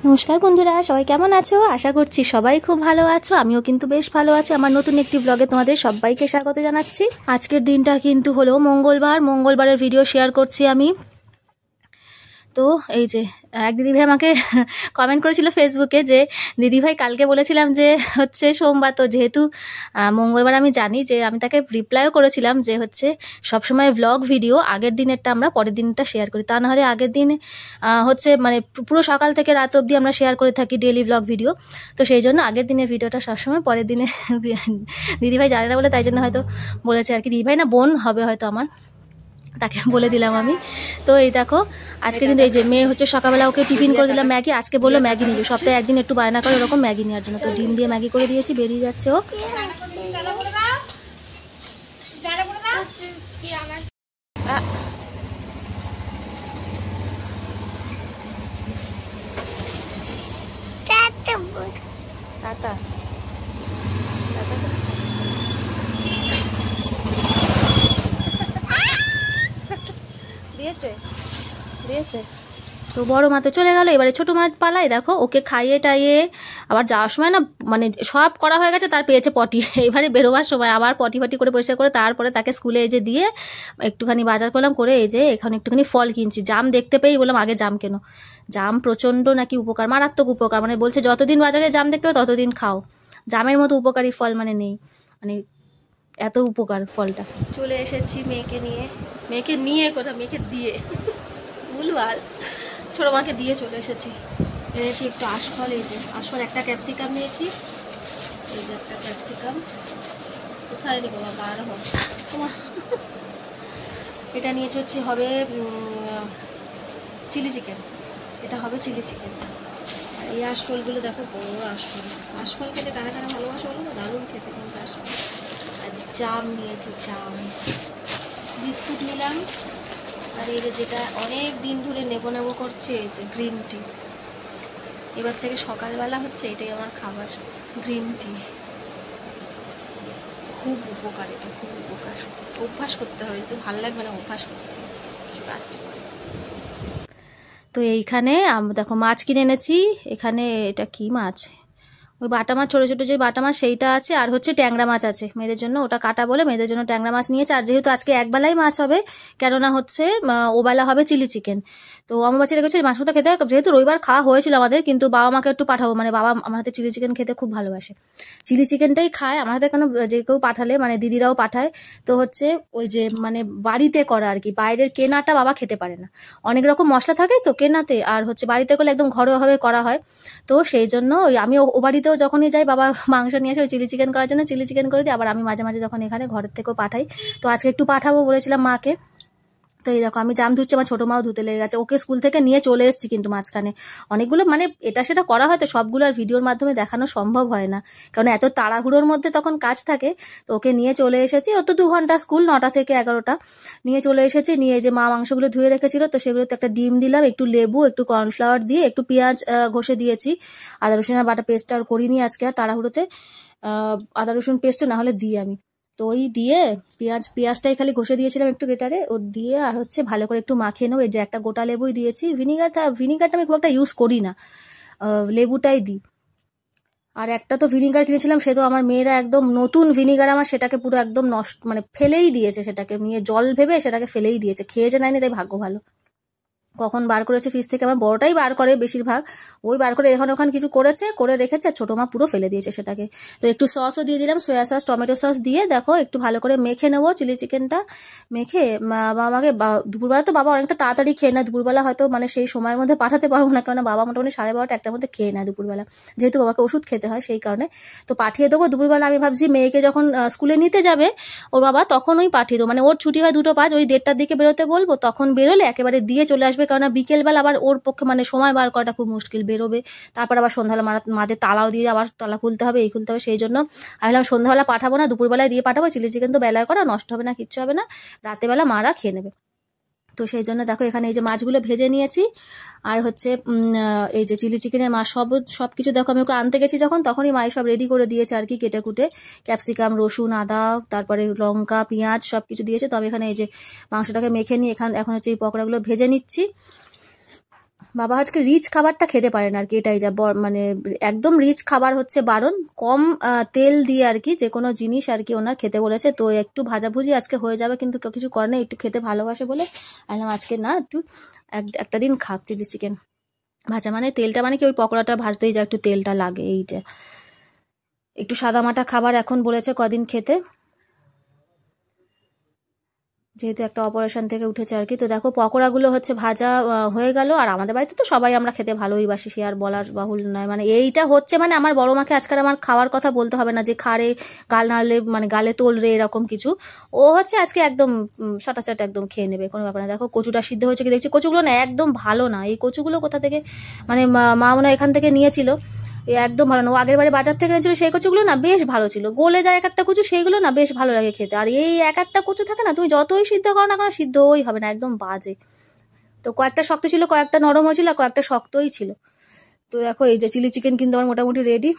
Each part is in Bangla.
নমস্কার বন্ধুরা, সবাই কেমন আছো? আশা করছি সবাই খুব ভালো আছো। আমিও কিন্তু বেশ ভালো আছি। আমার নতুন একটি ব্লগে তোমাদের সবাইকে স্বাগত জানাচ্ছি। আজকের দিনটা কিন্তু হলো মঙ্গলবারের ভিডিও শেয়ার করছি আমি। তো এই যে এক দিদিভাই আমাকে কমেন্ট করেছিল ফেসবুকে যে দিদিভাই কালকে বলেছিলাম যে হচ্ছে সোমবার, তো যেহেতু মঙ্গলবার আমি জানি, যে আমি তাকে রিপ্লাইও করেছিলাম যে হচ্ছে সবসময় ভ্লগ ভিডিও আগের দিনেরটা আমরা পরের দিনটা শেয়ার করি, তা নাহলে আগের দিন হচ্ছে মানে পুরো সকাল থেকে রাত অবধি আমরা শেয়ার করে থাকি ডেইলি ভ্লগ ভিডিও। তো সেই জন্য আগের দিনের ভিডিওটা সবসময় পরের দিনে দিদিভাই জানে না বলে তাই জন্য হয়তো বলেছে আর কি। দিদিভাই না, বোন হবে হয়তো আমার, তাকে বলে দিলাম আমি। তো এই দেখো আজকে কিন্তু এই যে মেয়ে হচ্ছে সকালবেলা ওকে টিফিন করে দিলাম ম্যাগি। আজকে বললো ম্যাগি নিয়ে যাও, সপ্তাহে একদিন একটু বায়না করে ওরকম ম্যাগি নেওয়ার জন্য। তো ডিম দিয়ে ম্যাগি করে দিয়েছি, বেরিয়ে যাচ্ছে ও। টাটা দিয়েছে। তো বড় মা তো চলে গেল, এবারে ছোট মার পালাই। দেখো ওকে খাইয়ে টাইয়ে আবার যাওয়ার সময় না, মানে সব করা হয়ে গেছে, তার পেয়েছে পটি। এবারে বেরোবার সময় আবার পটি করে পরিষ্কার করে তারপরে তাকে স্কুলে এই যে দিয়ে একটুখানি বাজার করলাম করে এই যে এখানে একটুখানি ফল কিনছি। জাম দেখতে পেয়েই বললাম আগে জাম কেন। জাম প্রচণ্ড নাকি উপকার, মারাত্মক উপকার, মানে বলছে যতদিন বাজারে জাম দেখতে হবে ততদিন খাও। জামের মতো উপকারী ফল মানে নেই, মানে এত উপকার ফলটা। চলে এসেছি মেয়েকে নিয়ে কোথাও মেয়েকে দিয়ে ভুলভাল, ছোটো মাকে দিয়ে চলে এসেছি। এনেছি একটু আশফল, এই যে আশফল, একটা ক্যাপসিকাম নিয়েছি, এই যে একটা ক্যাপসিকাম। কোথায় নেবো বাবা, আরো হবে। এটা নিয়েছি হচ্ছে হবে চিলি চিকেন, এটা হবে চিলি চিকেন। আর এই আশফলগুলো দেখো, বড় আশফল খেতে কারা ভালোবাসা বলো, দারুণ খেতে কিন্তু আশফল। আর জাম নিয়েছি, জাম, বিস্কুট নিলাম। আর এই যে যেটা অনেক দিন ধরে নেবো করছে, এই যে গ্রিন টি। এবার থেকে সকালবেলা হচ্ছে এটাই আমার খাবার, গ্রিন টি। খুব উপকার, এটা খুব উপকার। অভ্যাস করতে হবে, যদি ভালো লাগবে না অভ্যাস করতে হবে। তো এইখানে দেখো মাছ কিনে এনেছি। এখানে এটা কি মাছ, ওই বাটা মাছ, ছোটো ছোটো যে বাটা মাছ সেইটা আছে, আর হচ্ছে ট্যাংরা মাছ আছে মেয়েদের জন্য, ওটা কাটা বলে মেয়েদের জন্য ট্যাংরা মাছ নিয়েছে। আর যেহেতু আজকে একবেলাই মাছ হবে, কেননা হচ্ছে ওবেলা হবে চিলি চিকেন। তো অম্বুবাচী রেখেছে মাংসটা খেতে, যেহেতু রবিবার খাওয়া হয়েছিল আমাদের, কিন্তু বাবা মাকে একটু পাঠাবো, মানে বাবা আমার হাতে চিলি চিকেন খেতে খুব ভালোবাসে, চিলি চিকেনটাই খায় আমার হাতে। কেন যে কেউ পাঠালে, মানে দিদিরাও পাঠায়, তো হচ্ছে ওই যে মানে বাড়িতে করা আর কি, বাইরের কেনাটা বাবা খেতে পারে না, অনেক রকম মশলা থাকে তো কেনাতে, আর হচ্ছে বাড়িতে করলে একদম ঘরোয়াভাবে করা হয়। তো সেই জন্য ওই আমি ও বাড়িতেও যখনই যাই বাবা মাংস নিয়ে আসে ওই চিলি চিকেন করার জন্য, চিলি চিকেন করে দিই। আবার আমি মাঝে মাঝে যখন এখানে ঘরের থেকেও পাঠাই, তো আজকে একটু পাঠাবো বলেছিলাম মাকে। তো এই দেখো আমি জাম ধুচ্ছি, আমার ছোটো মাও ধুতে লেগে গেছে। ওকে স্কুল থেকে নিয়ে চলে এসেছি, কিন্তু মাঝখানে অনেকগুলো মানে এটা সেটা করা হয়, তো সবগুলো আর ভিডিওর মাধ্যমে দেখানো সম্ভব হয় না, কারণ এত তাড়াহুড়োর মধ্যে তখন কাজ থাকে। তো ওকে নিয়ে চলে এসেছি, ও তো 2 ঘন্টা স্কুল, 9টা থেকে 11টা, নিয়ে চলে এসেছি। নিয়ে যে মা মাংসগুলো ধুয়ে রেখেছিল, তো সেগুলোতে একটা ডিম দিলাম, একটু লেবু, একটু কর্নফ্লাওয়ার দিয়ে, একটু পেঁয়াজ ঘষে দিয়েছি। আদা রসুনের বাটা পেস্টটা আর করিনি আজকে আর তাড়াহুড়োতে, আদা রসুন পেস্টও না হলে দিই আমি। তো ওই দিয়ে পেঁয়াজটাই খালি ঘষে দিয়েছিলাম একটু গ্রেটারে, ওর দিয়ে আর হচ্ছে ভালো করে একটু মাখিয়ে নেবো। এই যে একটা গোটা লেবুই দিয়েছি, ভিনিগারটা আমি খুব একটা ইউজ করি না, লেবুটাই দিই। আর একটা তো ভিনিগার কিনেছিলাম, সে তো আমার মেয়েরা একদম নতুন ভিনিগার, আমার সেটাকে পুরো একদম নষ্ট, মানে ফেলেই দিয়েছে, সেটাকে নিয়ে জল ভেবে সেটাকে ফেলেই দিয়েছে, খেয়ে যে নেয়নি, তাই ভাগ্য ভালো। কখন বার করেছে ফ্রিজ থেকে, আমার বড়টাই বার করে বেশিরভাগ, ওই বার করে ওখানে কিছু করে রেখেছে, ছোটো মা পুরো ফেলে দিয়েছে সেটাকে। তো একটু সসও দিয়ে দিলাম, সয়া সস, টমেটো সস দিয়ে দেখো একটু ভালো করে মেখে নেবো চিলি চিকেনটা। মেখে বাবাকে, দুপুরবেলা তো বাবা অনেকটা তাড়াতাড়ি খেয়ে নেয়, দুপুরবেলা হয়তো মানে সেই সময়ের মধ্যে পাঠাতে পারবো না, কারণ বাবা মোটামুটি 12:30 1টার মধ্যে খেয়ে নেয় দুপুরবেলা, যেহেতু বাবাকে ওষুধ খেতে হয় সেই কারণে। তো পাঠিয়ে দেবো দুপুরবেলা। আমি ভাবছি মেয়েকে যখন স্কুলে নিতে যাবে ওর বাবা, তখন ওই পাঠিয়ে দেবো, মানে ওর ছুটি হয় 2:05, ওই 1:30টার দিকে বেরোতে বলবো, তখন বেরোলে একেবারে দিয়ে চলে আসবে, কারণ বিকেলবেলা আবার ওর পক্ষে মানে সময় বার করাটা খুব মুশকিল, বেরোবে, তারপর আবার সন্ধ্যাবেলা মাদের তালাও দিয়ে আবার তালা খুলতে হবে, এই খুলতে হবে। সেই জন্য আমি ভাবলাম সন্ধ্যাবেলা পাঠাবো না, দুপুরবেলায় দিয়ে পাঠাবো। চিলি চিকেন তো বেলায় করা, নষ্ট হবে না, কিচ্ছু হবে না, রাতেবেলা মারা খেয়ে নেবে। তো সেই জন্য দেখো এখানে এই যে মাছগুলো ভেজে নিয়েছি, আর হচ্ছে এই যে চিলি চিকেনের মাছ সব কিছু দেখো আমি ওকে আনতে গেছি যখন, তখনই মাই সব রেডি করে দিয়েছে আর কি, কেটে কুটে ক্যাপসিকাম, রসুন, আদা, তারপরে লঙ্কা, পেঁয়াজ সব কিছু দিয়েছে। তো আমি এখানে এই যে মাংসটাকে মেখে নিয়ে এখন হচ্ছে এই পকোড়াগুলো ভেজে নিচ্ছি। বাবা আজকে রিচ খাবারটা খেতে পারে না আর কি, এটাই যা মানে একদম রিচ খাবার হচ্ছে বারণ, কম তেল দিয়ে আর কি যে কোনো জিনিস আর কি ওনার খেতে বলেছে। তো একটু ভাজাভুজি আজকে হয়ে যাবে, কিন্তু কিছু করে নেই, একটু খেতে ভালোবাসে বলে আইলাম আজকে না একটু একটা দিন খাক চিলি চিকেন ভাজা, মানে তেলটা মানে কি ওই পকোড়াটা ভাজতেই যা একটু তেলটা লাগে, এইটা একটু সাদামাটা খাবার এখন বলেছে কদিন খেতে, যেহেতু একটা অপারেশন থেকে উঠেছে আর কি। তো দেখো পকোড়াগুলো হচ্ছে ভাজা হয়ে গেল, আর আমাদের বাড়িতে তো সবাই আমরা খেতে ভালোই বাসি, সে আর বলার বাহুল নয়। মানে এইটা হচ্ছে মানে আমার বড় মাকে আজকাল আমার খাওয়ার কথা বলতে হবে না যে খারে গাল নাড়লে মানে গালে তোল রে এরকম কিছু, ও হচ্ছে আজকে একদম সাটাসাট একদম খেয়ে নেবে, কোনো ব্যাপার না। দেখো কচুটা সিদ্ধ হয়েছে কি দেখছি, কচুগুলো না একদম ভালো না, এই কচুগুলো কোথা থেকে মানে মা মনে হয় এখান থেকে নিয়েছিল, একদম ভালো না। ও আগের বারে বাজার থেকে এনেছিল সেই কচুগুলো না বেশ ভালো ছিল, গলে যায় এক একটা কচু, সেইগুলো না বেশ ভালো লাগে খেতে। আর এই এক একটা কচু থাকে না, তুমি যতই সিদ্ধ করো না কেন সিদ্ধই হবে না, একদম বাজে। তো কয়েকটা শক্ত ছিল, কয়েকটা নরম হয়েছিল, আর কয়েকটা শক্তই ছিল। তো দেখো এই যে চিলি চিকেন কিন্তু আমার মোটামুটি রেডি,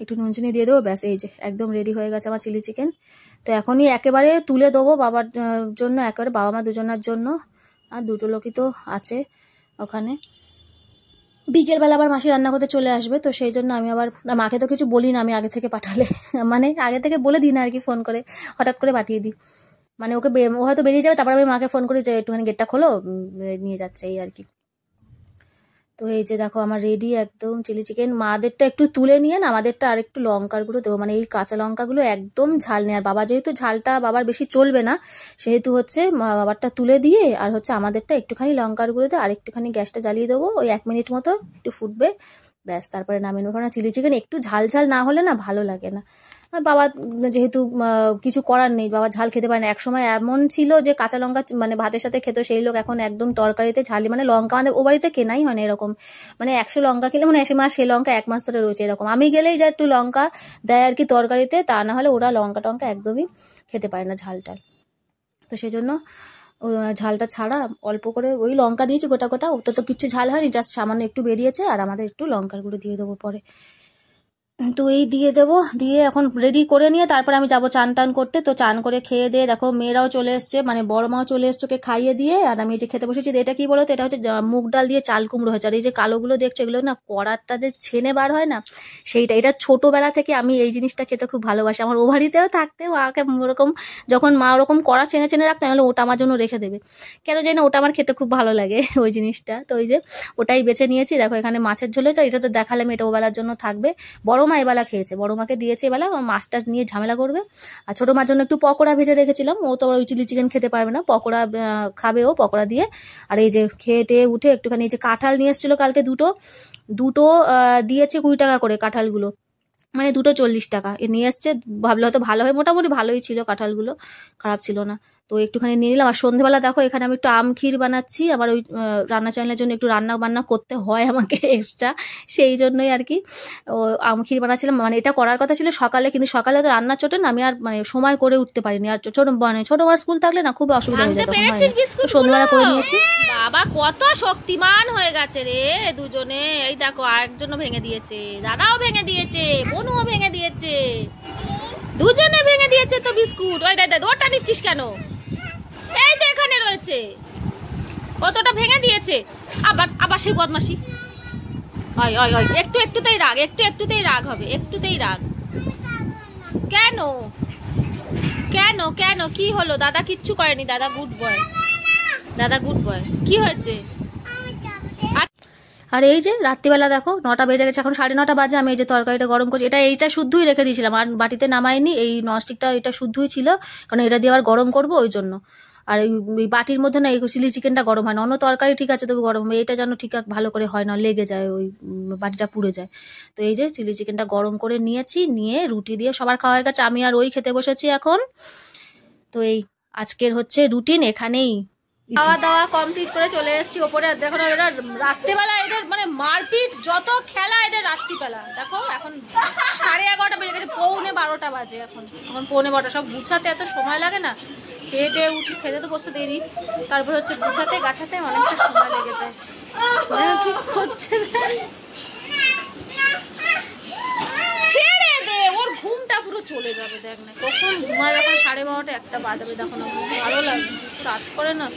একটু নুন চিনি দিয়ে দেবো, ব্যাস এই যে একদম রেডি হয়ে গেছে আমার চিলি চিকেন। তো এখনই একেবারে তুলে দেবো বাবার জন্য, একেবারে বাবা মা দুজনের জন্য, আর দুটো লোকই তো আছে ওখানে। বিকেলবেলা আবার মাসি রান্না করতে চলে আসবে, তো সেই জন্য আমি আবার মাকে তো কিছু বলি না আমি আগে থেকে পাঠালে মানে আগে থেকে বলে দিই না আর কি, ফোন করে হঠাৎ করে পাঠিয়ে দিই, মানে ওকে ও হয়তো বেরিয়ে যাবে, তারপর আমি মাকে ফোন করি যে একটুখানি গেটটা খোলো, নিয়ে যাচ্ছে এই আর কি। তো এই যে দেখো আমার রেডি একদম চিলি চিকেন, মাদেরটা একটু তুলে নিয়ে না আমাদেরটা আর একটু লঙ্কার গুঁড়ো দেবো, মানে এই কাঁচা লঙ্কাগুলো একদম ঝাল নেই, আর বাবা যেহেতু ঝালটা বাবার বেশি চলবে না সেহেতু হচ্ছে বাবারটা তুলে দিয়ে আর হচ্ছে আমাদেরটা একটুখানি লঙ্কার গুঁড়ো দিয়ে আর একটুখানি গ্যাসটা জ্বালিয়ে দেবো, ওই 1 মিনিট মতো একটু ফুটবে, ব্যাস তারপরে নামিয়ে নেবো। কারণ চিলি চিকেন একটু ঝাল ঝাল না হলে না ভালো লাগে না। আর বাবা যেহেতু কিছু করার নেই, বাবা ঝাল খেতে পারে না, একসময় এমন ছিল যে কাঁচা লঙ্কা মানে ভাতের সাথে খেত, সেই লোক এখন একদম তরকারিতে ঝালি, মানে লঙ্কা আমাদের ও বাড়িতে কেনাই হয় না এরকম, মানে 100 লঙ্কা খেলে মানে 1 মাস সে লঙ্কা 1 মাস ধরে রয়েছে এরকম, আমি গেলেই যা একটু লঙ্কা দেয় আর কি তরকারিতে, তা না হলে ওরা লঙ্কা টঙ্কা একদমই খেতে পারে না ঝালটা। তো সেই জন্য ঝালটা ছাড়া অল্প করে ওই লঙ্কা দিয়েছি গোটা গোটা, ওতে তো কিছু ঝাল হয়নি, জাস্ট সামান্য একটু বেরিয়েছে, আর আমাদের একটু লঙ্কার গুঁড়ো দিয়ে দেবো পরে। তো এই দিয়ে দেবো, দিয়ে এখন রেডি করে নিয়ে তারপরে আমি যাবো চান টান করতে। তো চান করে খেয়ে দিয়ে দেখো মেয়েরাও চলে এসছে, মানে বড় মাও চলে এসছে, ওকে খাইয়ে দিয়ে আর আমি যে খেতে বসেছি। এটা কি বলো তো, এটা হচ্ছে মুগ ডাল দিয়ে চাল কুমড়ো হয়েছে, আর এই যে কালোগুলো দেখছো এগুলো না কড়ারটা যে ছেনে বার হয় না সেইটা, এটা ছোটবেলা থেকে আমি এই জিনিসটা খেতে খুব ভালোবাসি। আমার ও বাড়িতেও থাকতে মাকে ওরকম যখন মা ওরকম কড়া ছেনে ছেনে রাখতে হলে ওটা আমার জন্য রেখে দেবে, কেন জানি না ওটা আমার খেতে খুব ভালো লাগে ওই জিনিসটা। তো ওই যে ওটাই বেছে নিয়েছি। দেখো এখানে মাছের ঝোল হয়েছে, এটা তো দেখালাম এটা ওবেলার জন্য থাকবে, বড় মা এবেলা খেয়েছে, বড় মাকে দিয়েছে এবেলা, মাছটা নিয়ে ঝামেলা করবে। আর ছোট মার জন্য একটু পকোড়া ভেজে রেখেছিলাম, ও তো ওই চিলি চিকেন খেতে পারবে না, পকোড়া খাবে ও পকোড়া দিয়ে। আর এই যে খেয়ে টেয়ে উঠে একটুখানি এই যে কাঁঠাল নিয়ে এসেছিলো কালকে, দুটো দিয়েছে 20 টাকা করে কাঁঠালগুলো, মানে দুটো 40 টাকা এ নিয়ে এসছে, ভাবলে হয়তো ভালো হয়, মোটামুটি ভালোই ছিল কাঁঠালগুলো, খারাপ ছিল না। তো একটুখানি নিয়ে নিলাম। আর সন্ধ্যেবেলা দেখো এখানে আমি একটু আম ক্ষীর বানাচ্ছি, আমার ওই রান্না চ্যানেলের জন্য একটু রান্না বান্না করতে হয় আমাকে এক্সট্রা, সেই জন্যই আর কি ও আম ক্ষীর বানাচ্ছিলাম। মানে এটা করার কথা ছিল সকালে, কিন্তু সকালে তো রান্না চোটে না আমি আর মানে সময় করে উঠতে পারিনি, আর ছোট আমার স্কুল থাকলে না খুব অসুবিধা হয়ে যেত, সন্ধ্যেবেলা করে নিয়েছি। বাবা কত শক্তিমান হয়ে গেছে রে দুজনে, এই দেখো আরেকজনও ভেঙে দিয়েছে, দাদাও ভেঙে দিয়েছে, বোনও ভেঙে দিয়েছে, দুজনে ভেঙে দিয়েছে তো বিস্কুট। ওই দাদা ওটা নিচ্ছিস কেন, এই তো এখানে রয়েছে, কতটা ভেঙে দিয়েছে, আবার সেই বদমাসি। ওই ওই ওই একটুতেই রাগ হবে, একটুতেই রাগ। কেন কেন কেন কি হলো, দাদা কিচ্ছু করেনি, দাদা গুড বয়, কি হয়েছে? আর এই যে রাত্রিবেলা দেখো 9টা বেজে গেছে, এখন 9:30 বাজে, আমি এই যে তরকারিটা গরম করছি, এইটা শুদ্ধই রেখে দিয়েছিলাম, আর বাটিতে নামাইনি, এই ননস্টিকটা এটা শুদ্ধই ছিল, কারণ এটা দিয়ে আবার গরম করবো ওই জন্য। আর এই বাটির মধ্যে না এই চিলি চিকেনটা গরম হয় না, অন্য তরকারি ঠিক আছে তবু গরম, এইটা যেন ঠিক ভালো করে হয় না, লেগে যায়, ওই বাটিটা পুড়ে যায়। তো এই যে চিলি চিকেনটা গরম করে নিয়েছি, নিয়ে রুটি দিয়ে সবার খাওয়া হয়ে গেছে, আমি আর ওই খেতে বসেছি এখন। তো এই আজকের হচ্ছে রুটিন এখানেই, খাওয়া দাওয়া কমপ্লিট করে চলে এসেছি ওপরে। দেখো এরা রাত্রিবেলা এদের মানে মারপিট, যত খেলা এদের রাত্রিবেলা। দেখো এখন 11:30 বেজে গেছে, 11:45 বাজে, এখন 11:45, সব গুছাতে এত সময় লাগে না, খেয়ে উঠি, খেতে তো বসতে দেরি, তারপর হচ্ছে গুছাতে গাছাতে অনেকটা সময় লেগে যায়। কি করছে ছেড়ে দে, ওর ঘুমটা পুরো চলে যাবে, দেখ না কখন ঘুমায়, যখন 12:30 1টা বাজাবে, দেখো না ভালো লাগে, রাত করে না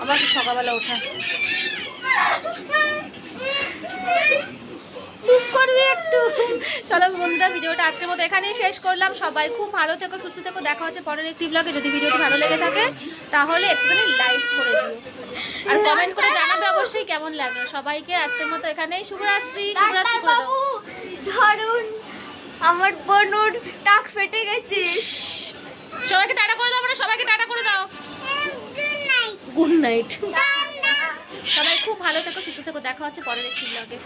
আবার সকালবেলা ওঠা। চুপ করবি একটু। চলো বন্ধুরা, ভিডিওটা আজকের মতো এখানেই শেষ করলাম। সবাই খুব ভালো থেকো, সুস্থ থেকো। দেখা হচ্ছে পরের একটি ব্লগে। যদি ভিডিওটি ভালো লেগে থাকে তাহলে একটুখানি লাইক করে দিও আর কমেন্ট করে জানাবে অবশ্যই কেমন লাগলো। সবাইকে আজকের মতো এখানেই শুভরাত্রি। শুভরাত্রি করে দাও। ধরুন আমার বোনুর টাক ফেটে গেছে। সবাইকে টাটা করে দাও। সবাইকে টাটা করে দাও। Good night. সবাই খুব ভালো থেকো, সুস্থ থেকো। দেখা হচ্ছে পরের একটি ব্লগে।